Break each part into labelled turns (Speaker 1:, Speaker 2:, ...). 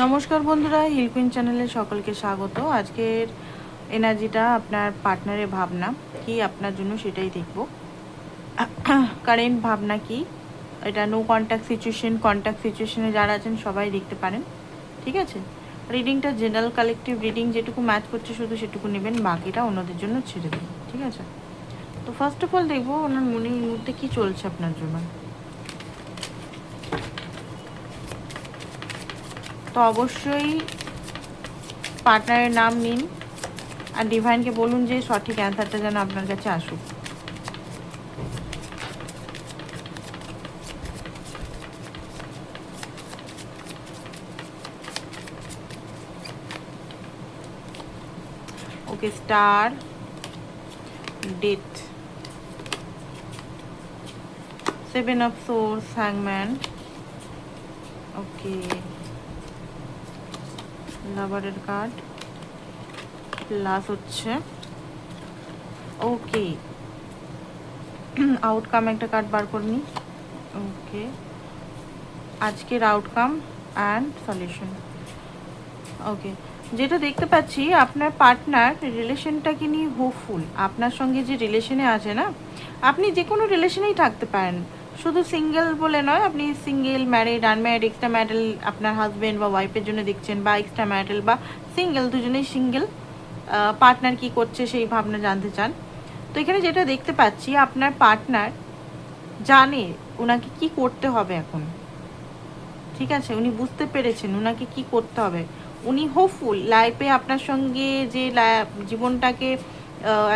Speaker 1: নমস্কার বন্ধুরা, hill queen চ্যানেলে সকলকে স্বাগত। আজকের এনার্জিটা আপনার পার্টনারের ভাবনা কি আপনার জন্য সেটাই দেখব। কারেন্ট ভাবনা কি, এটা নো কন্ট্যাক্ট সিচুয়েশনে যারা আছেন সবাই দেখতে পারেন, ঠিক আছে। রিডিংটা জেনারেল কালেকটিভ রিডিং, যেটুকু ম্যাচ করছে শুধু সেটুকু নেবেন, বাকিটা অন্যদের জন্য ছেড়ে দিন, ঠিক আছে। তো ফার্স্ট অফ অল দেখবো ওনার মনে এই মুহূর্তে কী চলছে আপনার জন্য। তো অবশ্যই পার্টনারের নাম নিন আর ডিভাইনকে বলুন যে সঠিক অ্যান্সারটা যেন আপনার কাছে আসুক। Okay, star, death, 7 of swords, হ্যাংম্যান, ওকে, লাভারের কার্ড, প্লাস হচ্ছে ওকে আউটকাম একটা কার্ড বার করে নিই। ওকে, আজকের আউটকাম অ্যান্ড সলিউশন। ওকে, যেটা দেখতে পাচ্ছি আপনার পার্টনার রিলেশনটাকে নিয়ে হোপফুল। আপনার সঙ্গে যে রিলেশনে আছে না, আপনি যে কোনো রিলেশনেই থাকতে পারেন, শুধু সিঙ্গেল বলে নয়, আপনি single, married, unmarried, extra marital, আপনার হাজব্যান্ড বা ওয়াইফের জন্য দেখছেন, বা এক্সট্রা ম্যারিটাল বা সিঙ্গেল, দুজনেই সিঙ্গেল, পার্টনার কি করছে সেই ভাবনা জানতে চান। তো এখানে যেটা দেখতে পাচ্ছি আপনার পার্টনার জানে ওনাকে কি করতে হবে এখন, ঠিক আছে। উনি বুঝতে পেরেছেন ওনাকে কি করতে হবে। উনি হোপফুল লাইফে আপনার সঙ্গে যে জীবনটাকে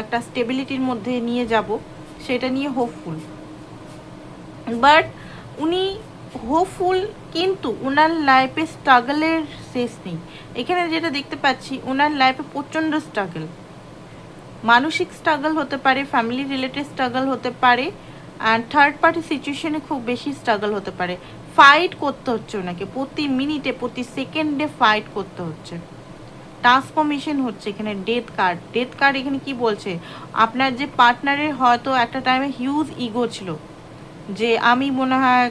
Speaker 1: একটা স্টেবিলিটির মধ্যে নিয়ে যাব সেটা নিয়ে হোপফুল। বাট উনি হোপফুল, কিন্তু ওনার লাইফে স্ট্রাগলের শেষ নেই। এখানে যেটা দেখতে পাচ্ছি ওনার লাইফে প্রচণ্ড স্ট্রাগল, মানসিক স্ট্রাগল হতে পারে, ফ্যামিলি রিলেটেড স্ট্রাগল হতে পারে, অ্যান্ড থার্ড পার্টি সিচুয়েশনে খুব বেশি স্ট্রাগল হতে পারে। ফাইট করতে হচ্ছে ওনাকে, প্রতি মিনিটে প্রতি সেকেন্ডে ফাইট করতে হচ্ছে। ট্রান্সফরমেশন হচ্ছে এখানে। ডেথ কার্ড এখানে কি বলছে, আপনার যে পার্টনারের হয়তো একটা টাইমে হিউজ ইগো ছিল, যে আমি মনে হয়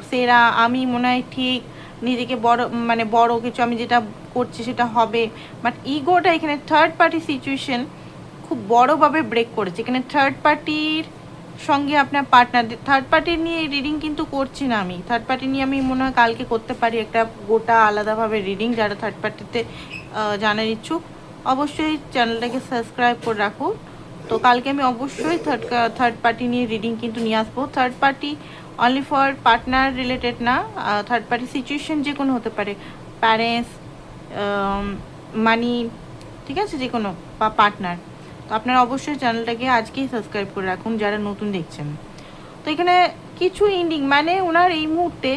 Speaker 1: সেরা, আমি মনে হয় ঠিক, নিজেকে বড়, মানে বড় কিছু, আমি যেটা করছি সেটা হবে। বাট ইগোটা এখানে থার্ড পার্টি সিচুয়েশন খুব বড়োভাবে ব্রেক করেছে। এখানে থার্ড পার্টির সঙ্গে আপনার পার্টনার, থার্ড পার্টি নিয়ে রিডিং কিন্তু করছি না আমি, থার্ড পার্টি নিয়ে আমি মনে হয় কালকে করতে পারি একটা গোটা আলাদাভাবে রিডিং। যারা থার্ড পার্টিতে জানার ইচ্ছুক অবশ্যই চ্যানেলটাকে সাবস্ক্রাইব করে রাখুন। তো কালকে আমি অবশ্যই থার্ড পার্টি নিয়ে রিডিং কিন্তু নিয়ে আসবো। Third party only for partner related না, থার্ড পার্টি সিচুয়েশন যে কোনো হতে পারে, প্যারেন্টস, মানি, ঠিক আছে, যে কোনো, বা পার্টনার। তো আপনারা অবশ্যই চ্যানেলটাকে আজকেই সাবস্ক্রাইব করে রাখুন যারা নতুন দেখছেন। তো এখানে কিছু ইন্ডিং, মানে ওনার এই মুহূর্তে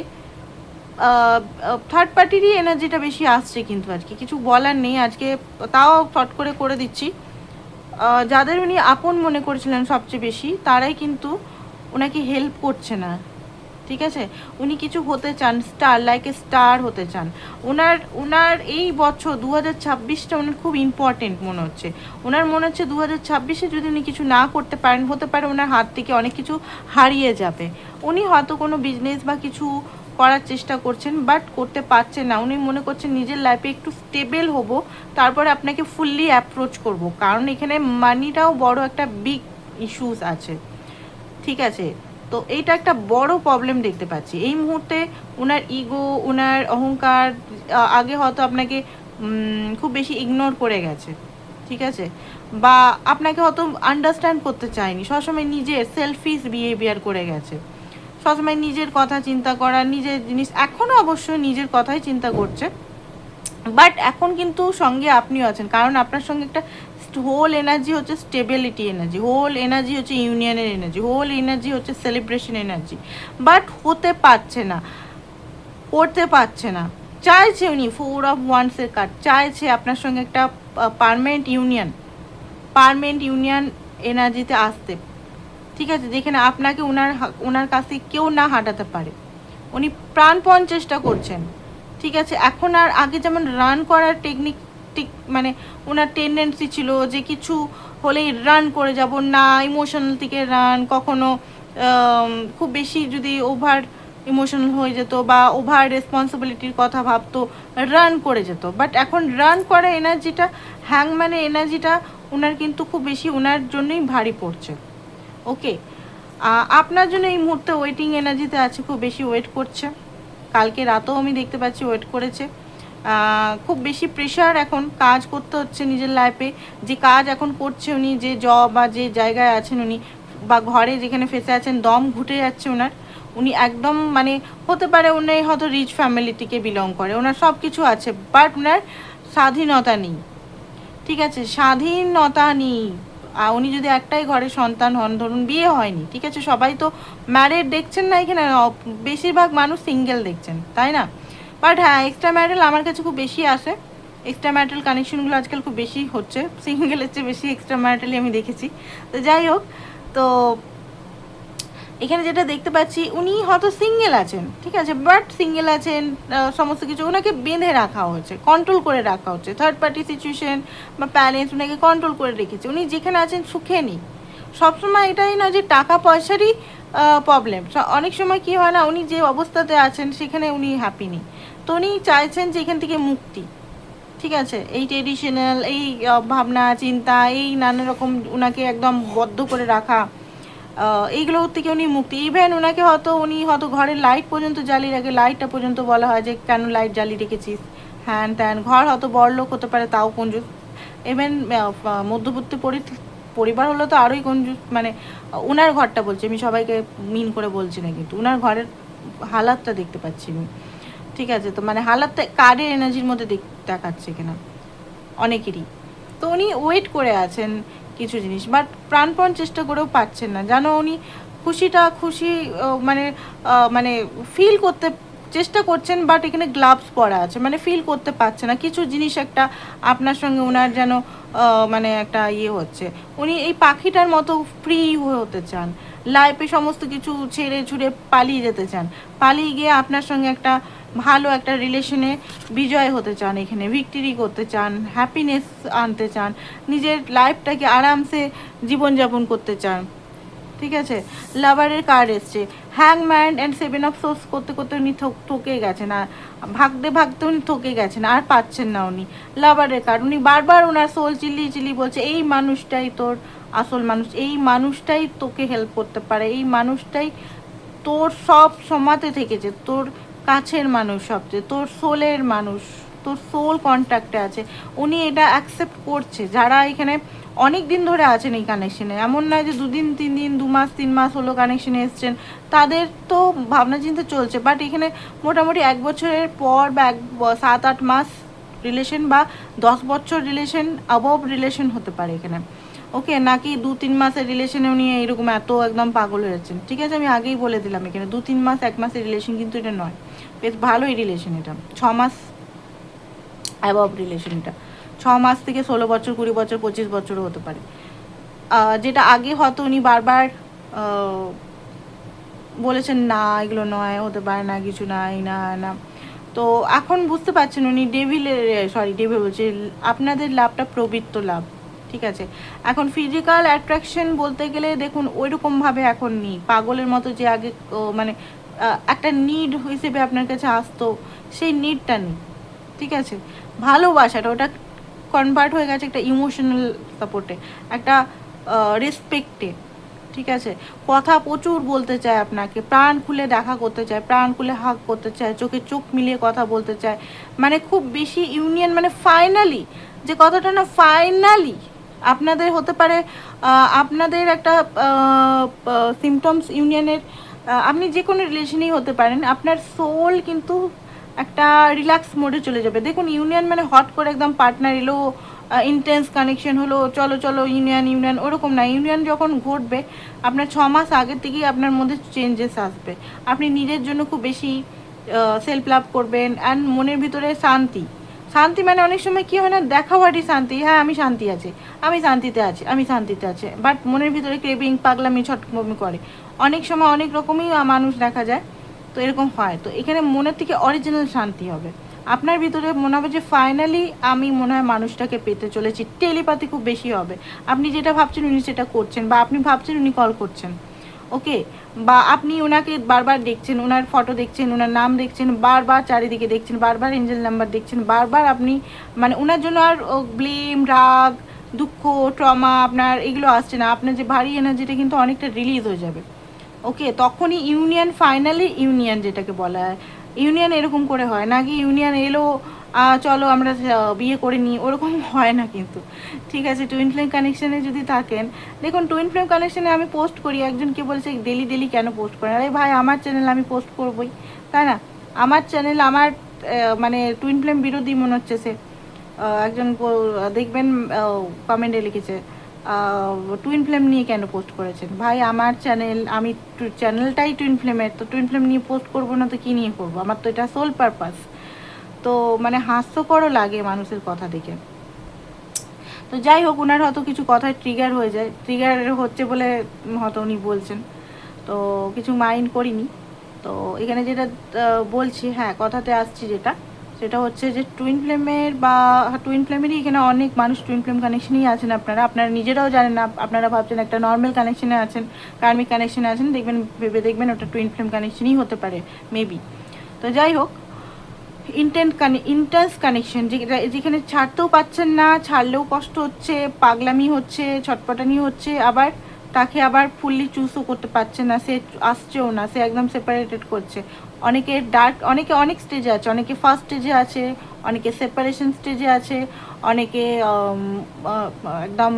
Speaker 1: থার্ড পার্টিরই এনার্জিটা বেশি আসছে, কিন্তু আজকে কিছু বলার নেই আজকে, তাও ফট করে করে দিচ্ছি। যাদের উনি আপন মনে করেছিলেন সবচেয়ে বেশি, তারাই কিন্তু ওনাকে হেল্প করছে না, ঠিক আছে। উনি কিছু হতে চান, স্টার, লাইক এ স্টার হতে চান। ওনার এই বছর 2026টা ওনার খুব ইম্পর্টেন্ট মনে হচ্ছে। ওনার মনে হচ্ছে 2026-এ যদি উনি কিছু না করতে পারেন, হতে পারে ওনার হাত থেকে অনেক কিছু হারিয়ে যাবে। উনি হয়তো কোনো বিজনেস বা কিছু করার চেষ্টা করছেন, বাট করতে পারছেন না। উনি মনে করছেন নিজের লাইফে একটু স্টেবল হব, তারপরে আপনাকে ফুললি অ্যাপ্রোচ করব, কারণ এখানে মানিটাও বড় একটা বিগ ইস্যুস আছে, ঠিক আছে। তো এইটা একটা বড় প্রবলেম দেখতে পাচ্ছি এই মুহূর্তে। ওনার ইগো, ওনার অহংকার আগে হয়তো আপনাকে খুব বেশি ইগনোর করে গেছে, ঠিক আছে, বা আপনাকে হয়তো আন্ডারস্ট্যান্ড করতে চায়নি, সবসময় নিজের সেলফিশ বিহেভিয়ার করে গেছে, সবসময় নিজের কথা চিন্তা করা, নিজের জিনিস, এখনও অবশ্যই নিজের কথাই চিন্তা করছে। বাট এখন কিন্তু সঙ্গে আপনিও আছেন, কারণ আপনার সঙ্গে একটা হোল এনার্জি হচ্ছে স্টেবিলিটি এনার্জি, হোল এনার্জি হচ্ছে ইউনিয়নের এনার্জি, হোল এনার্জি হচ্ছে সেলিব্রেশন এনার্জি। বাট হতে পারছে না, করতে পারছে না। চাইছে উনি 4 অফ ওয়ান্সের কার্ড, চাইছে আপনার সঙ্গে একটা পারমানেন্ট ইউনিয়ন এনার্জিতে আসতে, ঠিক আছে, যেখানে আপনাকে ওনার কাছে কেউ না হাঁটাতে পারে। উনি প্রাণপণ চেষ্টা করছেন, ঠিক আছে। এখন আর আগে যেমন রান করার টেকনিক, মানে ওনার টেন্ডেন্সি ছিল যে কিছু হলেই রান করে যাব না, ইমোশনাল থেকে রান, কখনো খুব বেশি যদি ওভার ইমোশনাল হয়ে যেত বা ওভার রেসপন্সিবিলিটির কথা ভাবতো, রান করে যেত। বাট এখন রান করা এনার্জিটা, হ্যাংম্যানের এনার্জিটা ওনার কিন্তু খুব বেশি ওনার জন্যই ভারী পড়ছে। ওকে, আপনার জন্য এই মুহূর্তে ওয়েটিং এনার্জিতে আছে, খুব বেশি ওয়েট করছে। কালকে রাতেও আমি দেখতে পাচ্ছি ওয়েট করেছে। খুব বেশি প্রেশার এখন কাজ করতে হচ্ছে নিজের লাইফে। যে কাজ এখন করছে উনি, যে জব বা যে জায়গায় আছেন উনি, বা ঘরে যেখানে ফেসে আছেন, দম ঘুটে যাচ্ছে ওনার। উনি একদম মানে হতে পারে উনি হয়তো রিচ ফ্যামিলি থেকে বিলং করে, ওনার সব কিছু আছে, বাট ওনার স্বাধীনতা নেই। ঠিক আছে, স্বাধীনতা নেই। উনি যদি একটাই ঘরে সন্তান হন, ধরুন বিয়ে হয়নি, ঠিক আছে, সবাই তো ম্যারিড দেখছেন না এখানে, বেশিরভাগ মানুষ সিঙ্গেল দেখছেন, তাই না? বাট হ্যাঁ, এক্সট্রা ম্যারিটাল আমার কাছে খুব বেশি আসে। এক্সট্রা ম্যারিটাল কানেকশনগুলো আজকাল খুব বেশি হচ্ছে, সিঙ্গেলের চেয়ে বেশি এক্সট্রা ম্যারিটালি আমি দেখেছি। তো যাই হোক, তো এখানে যেটা দেখতে পাচ্ছি উনি হয়তো সিঙ্গেল আছেন, ঠিক আছে, বাট সিঙ্গেল আছেন, সমস্ত কিছু ওনাকে বেঁধে রাখা হয়েছে, কন্ট্রোল করে রাখা হচ্ছে, থার্ড পার্টি সিচুয়েশন বা প্যারেন্টস ওনাকে কন্ট্রোল করে রেখেছে। উনি যেখানে আছেন সুখে নেই। সবসময় এটাই না যে টাকা পয়সারই প্রবলেম, অনেক সময় কি হয় না, উনি যে অবস্থাতে আছেন সেখানে উনি হ্যাপি নেই। তো উনি চাইছেন যে এখান থেকে মুক্তি। ঠিক আছে, এই ট্রেডিশনাল এই ভাবনা চিন্তা, এই নানা রকম ওনাকে একদম বদ্ধ করে রাখা, এইগুলোর থেকে উনি মুক্তি। ইভেন ওনাকে হয়তো উনি হয়তো ঘরের লাইট পর্যন্ত জ্বালিয়ে রাখে, লাইটটা পর্যন্ত বলা হয় যে কেন লাইট জ্বালিয়ে রেখেছিস, হ্যান ত্যান। ঘর হয়তো বড়লোক হতে পারে, তাও কঞ্জুস। ইভেন মধ্যবর্তী পরিবার হলো তো আরোই কঞ্জুস। মানে ওনার ঘরটা বলছি আমি, সবাইকে মিন করে বলছি না, কিন্তু ওনার ঘরের হালাতটা দেখতে পাচ্ছি আমি। ঠিক আছে, তো মানে হালাতটা কার্ডের এনার্জির মধ্যে দেখাচ্ছে কিনা অনেকেরই। তো উনি ওয়েট করে আছেন কিছু জিনিস, বাট প্রাণপণ চেষ্টা করেও পাচ্ছেন না, জানো। উনি খুশি মানে মানে ফিল করতে চেষ্টা করছেন, বাট এখানে গ্লাভস পরা আছে, মানে ফিল করতে পারছে না কিছু জিনিস। একটা আপনার সঙ্গে ওনার যেন মানে একটা ইয়ে হচ্ছে। উনি এই পাখিটার মতো ফ্রি হতে চান, লাইফে সমস্ত কিছু ছেড়ে ছুড়ে পালিয়ে যেতে চান, পালিয়ে গিয়ে আপনার সঙ্গে একটা ভালো একটা রিলেশনে বিজয় হতে চান, এখানে ভিক্টরি করতে চান, হ্যাপিনেস আনতে চান, নিজের লাইফটাকে আরামসে জীবনযাপন করতে চান। ঠিক আছে, লাভারের কার্ড এসছে, হ্যাংম্যান অ্যান্ড সেভেন অফ সোর্স করতে করতে উনি থকে গেছেন, আর ভাগতে উনি থকে গেছেন, আর পাচ্ছেন না উনি। লাভারের কার্ড, উনি বারবার ওনার সোল চিল্লি বলছে এই মানুষটাই তোর আসল মানুষ, এই মানুষটাই তোকে হেল্প করতে পারে, এই মানুষটাই তোর সব সমাতে থেকেছে, তোর কাছের মানুষ সবচেয়ে, তোর সোলের মানুষ, তোর সোল কন্ট্যাক্টে আছে। উনি এটা অ্যাকসেপ্ট করছে। যারা এখানে অনেক দিন ধরে আছেন এই কানেকশনে, এমন নয় যে 2 দিন 3 দিন 2 মাস 3 মাস হলো কানেকশনে এসছেন, তাদের তো ভাবনা চিন্তা চলছে। বাট এখানে মোটামুটি 1 বছরের পর বা 7-8 মাস রিলেশন বা 10 বছর রিলেশন, অ্যাবভ রিলেশন হতে পারে এখানে। ওকে, নাকি 2-3 মাসের রিলেশনে উনি এরকম এত একদম পাগল হয়েছেন। ঠিক আছে, আমি আগেই বলে দিলাম এখানে 2-3 মাস 1 মাসের রিলেশন কিন্তু এটা নয়, বেশ ভালোই রিলেশন এটা, 6 মাস অ্যাবভ রিলেশন এটা, 6 মাস থেকে 16 বছর 20 বছর 25 বছরও হতে পারে। যেটা আগে হয়তো উনি বারবার বলেছেন না এগুলো নয়, হতে পারে না, কিছু নাই, না না। তো এখন বুঝতে পারছেন উনি ডেভিল বলছে, আপনাদের লাভটা পবিত্র লাভ। ঠিক আছে, এখন ফিজিক্যাল অ্যাট্রাকশন বলতে গেলে দেখুন ওইরকমভাবে এখন নেই, পাগলের মতো যে আগে মানে একটা নিড হিসেবে আপনার কাছে আসতো, সেই নিডটা নেই। ঠিক আছে, ভালোবাসাটা ওটা কনভার্ট হয়ে গেছে একটা ইমোশনাল সাপোর্টে, একটা রেসপেক্টে। ঠিক আছে, কথা প্রচুর বলতে চায় আপনাকে, প্রাণ খুলে দেখা করতে চায়, প্রাণ খুলে হাগ করতে চায়, চোখে চোখ মিলিয়ে কথা বলতে চায়, মানে খুব বেশি ইউনিয়ন, মানে ফাইনালি যে কথাটা না, ফাইনালি আপনাদের হতে পারে, আপনাদের একটা সিমটমস ইউনিয়নের, আপনি যে কোনো রিলেশনেই হতে পারেন, আপনার সোল কিন্তু একটা রিল্যাক্স মোডে চলে যাবে। দেখুন ইউনিয়ন মানে হট করে একদম পার্টনার এলো, ইন্টেন্স কানেকশন হলো, চলো চলো ইউনিয়ন, ওরকম না। ইউনিয়ন যখন ঘটবে আপনার 6 মাস আগের থেকেই আপনার মধ্যে চেঞ্জেস আসবে, আপনি নিজের জন্য খুব বেশি সেলফ লাভ করবেন, অ্যান্ড মনের ভিতরে শান্তি। শান্তি মানে অনেক সময় কী হয় না, দেখাবারই শান্তি, হ্যাঁ আমি শান্তি আছি, আমি শান্তিতে আছি, বাট মনের ভিতরে ক্রেভিং পাগলামি ছটকমি করে। অনেক সময় অনেক রকমই মানুষ দেখা যায়, তো এরকম হয়। তো এখানে মনের থেকে অরিজিনাল শান্তি হবে, আপনার ভিতরে মনে হবে যে ফাইনালি আমি মনে হয় মানুষটাকে পেতে চলেছি। টেলিপাথি খুব বেশি হবে, আপনি যেটা ভাবছেন উনি সেটা করছেন, বা আপনি ভাবছেন উনি কল করছেন। ওকে, বা আপনি ওনাকে বারবার দেখছেন, ওনার ফটো দেখছেন, ওনার নাম দেখছেন, বারবার চারিদিকে দেখছেন, বারবার এঞ্জেল নাম্বার দেখছেন, বারবার আপনি মানে ওনার জন্য আর ব্লেম, রাগ, দুঃখ, ট্রমা আপনার এগুলো আসছে না, আপনার যে ভারী এনার্জিটা কিন্তু অনেকটা রিলিজ হয়ে যাবে। ওকে, তখনই ইউনিয়ন, ফাইনালি ইউনিয়ন যেটাকে বলা হয়, ইউনিয়ন এরকম করে হয় না কি ইউনিয়ন এলো চলো আমরা বিয়ে করে নিই, ওরকম হয় না কিন্তু। ঠিক আছে, টুইন ফ্লেম কানেকশানে যদি থাকেন, দেখুন টুইন ফ্লেম কানেকশানে আমি পোস্ট করি, একজনকে বলছে ডেলি ডেলি কেন পোস্ট করেন, আরে ভাই আমার চ্যানেল আমি পোস্ট করবই, তাই না? আমার চ্যানেল আমার মানে টুইন ফ্লেম বিরোধী মনে হচ্ছে সে। একজন দেখবেন কমেন্টে লিখেছে টুইন ফ্লেম নিয়ে কেন পোস্ট করেছেন, ভাই আমার চ্যানেল, আমি চ্যানেলটাই টুইন ফ্লেমের, তো টুইন ফ্লেম নিয়ে পোস্ট করবো না তো কী নিয়ে করবো, আমার তো এটা সোল পারপাস। তো মানে হাস্যকরও লাগে মানুষের কথা দেখে। তো যাই হোক, ওনার হয়তো কিছু কথায় ট্রিগার হয়ে যায়, ট্রিগার হচ্ছে বলে হয়তো উনি বলছেন, তো কিছু মাইন্ড করিনি। তো এখানে যেটা বলছি, হ্যাঁ কথাতে আসছি, যেটা সেটা হচ্ছে যে টুইন ফ্লেমের বা টুইন ফ্লেমেরই এখানে অনেক মানুষ টুইন ফ্লেম কানেকশনেই আছেন, আপনারা আপনারা নিজেরাও জানেন না, আপনারা ভাবছেন একটা নর্মাল কানেকশনে আছেন, কার্মিক কানেকশনে আছেন, দেখবেন ভেবে দেখবেন ওটা টুইন ফ্লেম কানেকশনই হতে পারে মেবি। তো যাই হোক, ইন্টেন্স কানেকশন, যেখানে ছাড়তেও পাচ্ছেন না, ছাড়লেও কষ্ট হচ্ছে, পাগলামি হচ্ছে, ছটপটানি হচ্ছে, আবার তাকে আবার ফুললি চুজও করতে পারছে না, সে আসছেও না, সে একদম সেপারেটেড করছে। অনেকে ডার্ক, অনেকে অনেক স্টেজে আছে, অনেকে ফার্স্ট স্টেজে আছে, অনেকে সেপারেশন স্টেজে আছে, অনেকে একদম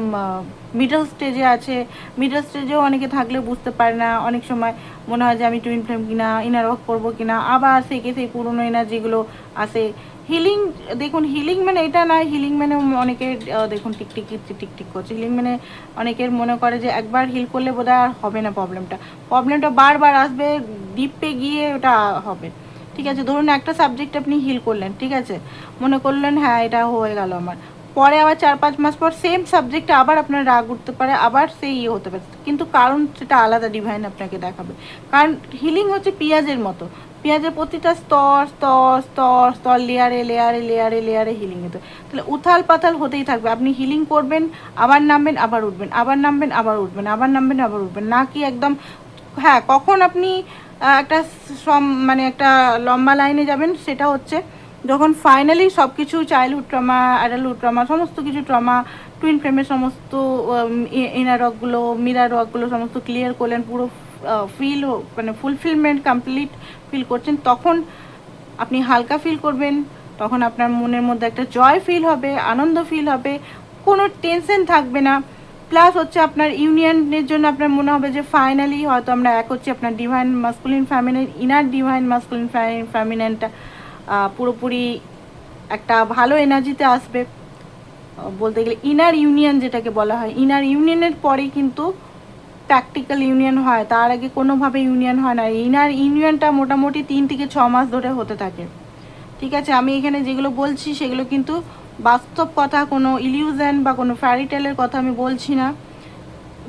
Speaker 1: মিডল স্টেজে আছে। মিডল স্টেজেও অনেকে থাকলে বুঝতে পারে না, অনেক সময় মনে হয় যে আমি টুইন ফ্লেম কিনা, ইনার ওয়ার্ক করবো কিনা, আবার সেই পুরনো এনার্জিগুলো আসে। হিলিং, দেখুন হিলিং মানে এটা নয়, হিলিং মানে অনেকের দেখুন টিকটিক টিকটিক করছে, হিলিং মানে অনেকের মনে করে যে একবার হিল করলে বোধহয় আর হবে না, প্রবলেমটা বারবার আসবে, ডিপে গিয়ে ওটা হবে। ঠিক আছে, ধরুন একটা সাবজেক্ট আপনি হিল করলেন, ঠিক আছে, মনে করলেন হ্যাঁ এটা হয়ে গেল আমার, পরে আবার 4-5 মাস পর সেম সাবজেক্টে আবার আপনার রাগ উঠতে পারে, আবার সেই ইয়ে হতে পারে, কিন্তু কারণ সেটা আলাদা ডিভাইন আপনাকে দেখাবে। কারণ হিলিং হচ্ছে পেঁয়াজের মতো, পেঁয়াজের প্রতিটা স্তর স্তর স্তর স্তর, লেয়ারে লেয়ারে লেয়ারে লেয়ারে হিলিং হতে, তাহলে উথাল পাথাল হতেই থাকবে। আপনি হিলিং করবেন, আবার নামবেন, আবার উঠবেন, আবার নামবেন, আবার উঠবেন, আবার নামবেন, আবার উঠবেন, না কি একদম। হ্যাঁ, কখন আপনি একটা মানে একটা লম্বা লাইনে যাবেন, সেটা হচ্ছে যখন ফাইনালি সব কিছু চাইল্ডহুড ট্রমা, অ্যাডাল্টহুড ট্রমা, সমস্ত কিছু ট্রমা, টুইন ফ্লেমের সমস্ত ইনার রকগুলো, মিরার রকগুলো সমস্ত ক্লিয়ার করলেন, পুরো ফিল মানে ফুলফিলমেন্ট কমপ্লিট ফিল করছেন, তখন আপনি হালকা ফিল করবেন, তখন আপনার মনের মধ্যে একটা জয় ফিল হবে, আনন্দ ফিল হবে, কোনো টেনশন থাকবে না। প্লাস হচ্ছে আপনার ইউনিয়নের জন্য আপনার মনে হবে যে ফাইনালি হয়তো আমরা এক হচ্ছি, আপনার divine masculine feminine, inner divine masculine ফ্যামিলিনটা পুরোপুরি একটা ভালো এনার্জিতে আসবে। বলতে গেলে ইনার ইউনিয়ন যেটাকে বলা হয়, ইনার ইউনিয়নের পরেই কিন্তু প্র্যাকটিক্যাল ইউনিয়ন হয়, তার আগে কোনোভাবে ইউনিয়ন হয় না। ইনার ইউনিয়নটা মোটামুটি 3 থেকে 6 মাস ধরে হতে থাকে। ঠিক আছে, আমি এখানে যেগুলো বলছি সেগুলো কিন্তু বাস্তব কথা, কোনো ইলিউশন বা কোনো ফ্যারিটেলের কথা আমি বলছি না,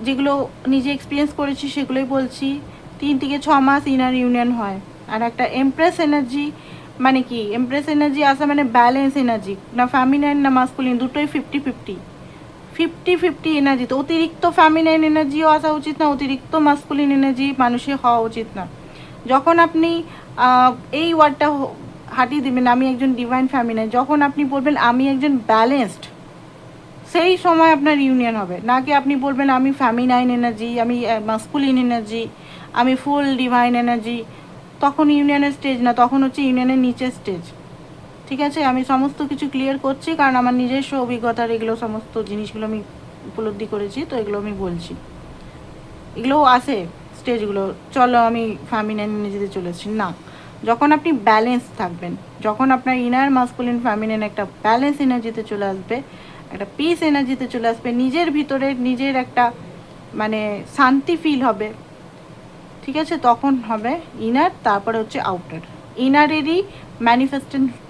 Speaker 1: যেগুলো নিজে এক্সপিরিয়েন্স করেছি সেগুলোই বলছি। 3 থেকে 6 মাস ইনার ইউনিয়ন হয়। আর একটা এমপ্রেস এনার্জি মানে কি, এমপ্রেস এনার্জি আসা মানে ব্যালেন্স এনার্জি, না ফ্যামিনাইন না মাস্কুলিন, দুটোই 50-50, 50-50 এনার্জি। তো অতিরিক্ত ফ্যামিনাইন এনার্জিও আসা উচিত না, অতিরিক্ত মাস্কুলিন এনার্জি মানুষের হওয়া উচিত না। যখন আপনি এই ওয়ার্ডটা হাঁটিয়ে দেবেন, আমি একজন ডিভাইন ফ্যামিনাইন, যখন আপনি বলবেন আমি একজন ব্যালেন্সড, সেই সময় আপনার ইউনিয়ন হবে। না কি আপনি বলবেন আমি ফ্যামিনাইন এনার্জি, আমি মাস্কুলিন এনার্জি, আমি ফুল ডিভাইন এনার্জি, তখন ইউনিয়নের স্টেজ না, তখন হচ্ছে ইউনিয়নের নিচের স্টেজ। ঠিক আছে, আমি সমস্ত কিছু ক্লিয়ার করছি, কারণ আমার নিজস্ব অভিজ্ঞতার এগুলো সমস্ত জিনিসগুলো আমি উপলব্ধি করেছি, তো এগুলো আমি বলছি, এগুলোও আসে স্টেজগুলো। চলো আমি ফ্যামিনাইন এনার্জিতে চলেছি না, যখন আপনি ব্যালেন্স থাকবেন, যখন আপনার ইনার মাস্কুলিন ফ্যামিনাইন একটা ব্যালেন্স এনার্জিতে চলে আসবে, একটা পিস এনার্জিতে চলে আসবে, নিজের ভিতরে নিজের একটা মানে শান্তি ফিল হবে। ঠিক আছে, তখন হবে ইনার, তারপরে হচ্ছে আউটার। ইনারেরই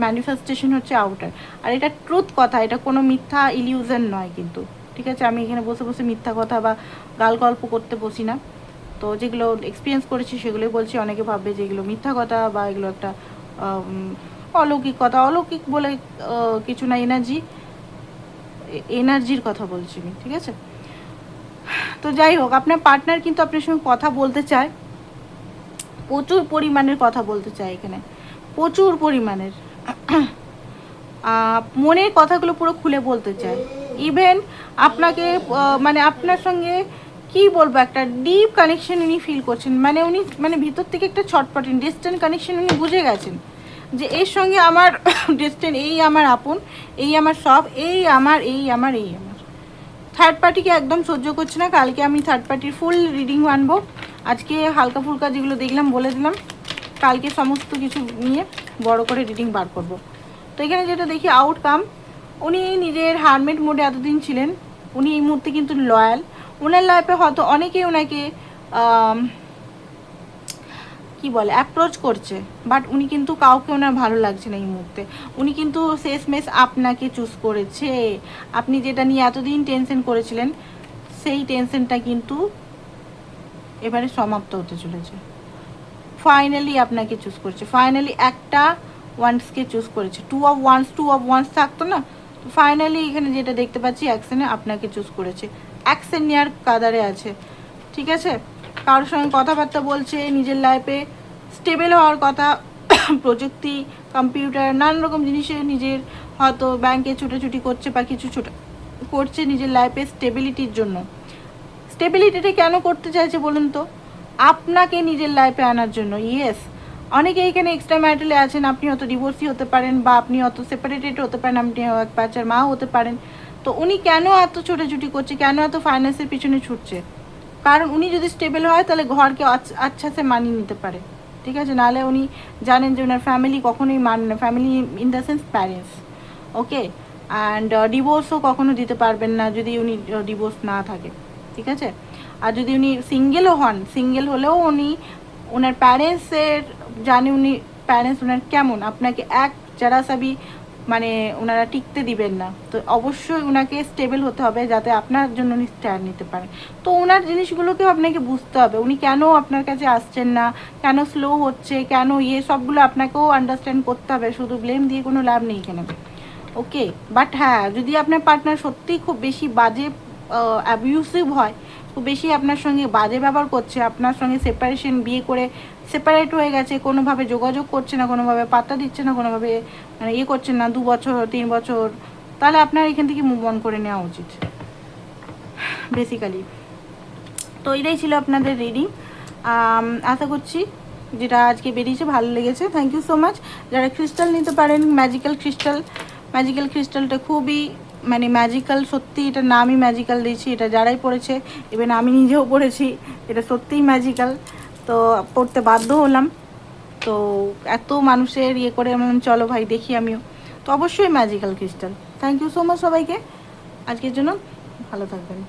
Speaker 1: ম্যানিফেস্টেশন হচ্ছে আউটার। আর এটা ট্রুথ কথা, এটা কোনো মিথ্যা ইলিউশন নয় কিন্তু। ঠিক আছে, আমি এখানে বসে বসে মিথ্যা কথা বা গাল গল্প করতে বসি না। তো যেগুলো এক্সপিরিয়েন্স করেছি সেগুলোই বলছি। অনেকে ভাববে যে এগুলো মিথ্যা কথা বা এগুলো একটা অলৌকিক কথা, অলৌকিক বলে কিছু না, এনার্জির কথা বলছি আমি। ঠিক আছে, তো যাই হোক, আপনার পার্টনার কিন্তু আপনার সঙ্গে কথা বলতে চায়, প্রচুর পরিমাণের কথা বলতে চায় এখানে, প্রচুর পরিমাণের মনের কথাগুলো পুরো খুলে বলতে চায়। ইভেন আপনাকে মানে আপনার সঙ্গে কি বলবো, একটা ডিপ কানেকশন উনি ফিল করছেন, মানে উনি মানে ভিতর থেকে একটা ছটপটেন ডিস্টেন্ট কানেকশন উনি বুঝে গেছেন যে এর সঙ্গে আমার ডিস্টেন্ট, এই আমার আপন, এই আমার সব, এই আমার এই আমার এই আমার। থার্ড পার্টিকে একদম সহ্য করছে না। কালকে আমি থার্ড পার্টির ফুল রিডিং আনবো, আজকে হালকা ফুলকা যেগুলো দেখলাম বলে দিলাম, কালকে সমস্ত কিছু নিয়ে বড় করে রিডিং বার করব। তো এখানে যেটা দেখি আউটকাম, উনি নিজের হারমেট মোডে এতদিন ছিলেন, উনি এই মুহূর্তে কিন্তু লয়াল। ওনার লাইফে হয়তো অনেকেই ওনাকে কি বলে অ্যাপ্রোচ করছে, বাট উনি কিন্তু কাউকে ওনার ভালো লাগছে না এই মুহূর্তে। উনি কিন্তু শেষমেশ আপনাকে চুজ করেছে। আপনি যেটা নিয়ে এতদিন টেনশন করেছিলেন, সেই টেনশনটা কিন্তু এবারে সমাপ্ত হতে চলেছে। ফাইনালি আপনাকে চুজ করেছে, ফাইনালি একটা ওয়ান্সকে চুজ করেছে। টু অফ ওয়ান্স থাকতো না, তো ফাইনালি এখানে যেটা দেখতে পাচ্ছি অ্যাকশনে আপনাকে চুজ করেছে, অ্যাকশন নেওয়ার কাদারে আছে। ঠিক আছে, কারোর সঙ্গে কথাবার্তা বলছে, নিজের লাইফে স্টেবল হওয়ার কথা, প্রযুক্তি, কম্পিউটার, নানান রকম জিনিসে নিজের হয়তো ব্যাংকে ছুটাছুটি করছে বা কিছু ছোটো করছে নিজের লাইফে স্টেবিলিটির জন্য। স্টেবিলিটিটা কেন করতে চাইছে বলুন তো? আপনাকে নিজের লাইফে আনার জন্য। ইয়েস, অনেকে এখানে এক্সট্রা ম্যারিটালে আছেন, আপনি হয়তো ডিভোর্সি হতে পারেন বা আপনি হয়তো সেপারেটেড হতে পারেন, আপনি এক বাচ্চার মা হতে পারেন। তো উনি কেন এত ছোটাছুটি করছে, কেন এত ফাইন্যান্সের পিছনে ছুটছে? কারণ উনি যদি স্টেবল হয় তাহলে ঘরকে আচ্ছা সে মানিয়ে নিতে পারে। ঠিক আছে, নাহলে উনি জানেন যে ওনার ফ্যামিলি কখনোই মানে না, family in the sense parents, okay. And ডিভোর্সও কখনো দিতে পারবেন না যদি উনি ডিভোর্স না থাকে। ঠিক আছে, আর যদি উনি সিঙ্গেলও হন, সিঙ্গেল হলেও উনি ওনার প্যারেন্টসের জানে, উনি প্যারেন্টস ওনার কেমন, আপনাকে এক যারা সবই মানে ওনারা টিকতে দিবেন না। তো অবশ্যই ওনাকে স্টেবল হতে হবে যাতে আপনার জন্য উনি স্ট্যান্ড নিতে পারেন। তো ওনার জিনিসগুলোকেও আপনাকে বুঝতে হবে, উনি কেন আপনার কাছে আসছেন না, কেন স্লো হচ্ছে, কেন সবগুলো আপনাকেও আন্ডারস্ট্যান্ড করতে হবে। শুধু ব্লেম দিয়ে কোনো লাভ নেই এখানে, ওকে। বাট হ্যাঁ, যদি আপনার পার্টনার সত্যিই খুব বেশি বাজে অ্যাবিউসিভ হয়, খুব বেশি আপনার সঙ্গে বাজে ব্যবহার করছে, আপনার সঙ্গে সেপারেশন, বিয়ে করে সেপারেট হয়ে গেছে, কোনোভাবে যোগাযোগ করছে না, কোনোভাবে পাত্তা দিচ্ছে না, কোনোভাবে মানে করছেন না, 2 বছর 3 বছর, তাহলে আপনার এখান থেকে মুভ অন করে নেওয়া উচিত বেসিক্যালি। তো এটাই ছিল আপনাদের রিডিং। আশা করছি যেটা আজকে বেরিয়েছে ভালো লেগেছে। Thank you so much. যারা ক্রিস্টাল নিতে পারেন, ম্যাজিক্যাল ক্রিস্টালটা খুবই মানে ম্যাজিক্যাল, সত্যি এটা নামই ম্যাজিক্যাল দিয়েছি। এটা যারাই পড়েছে, ইভেন আমি নিজেও পড়েছি, এটা সত্যিই ম্যাজিক্যাল। তো পড়তে বাধ্য হলাম, তো এত মানুষের করে চলো ভাই দেখি আমিও, তো অবশ্যই magical crystal. Thank you so much সবাইকে, আজকের জন্য ভালো থাকবেন।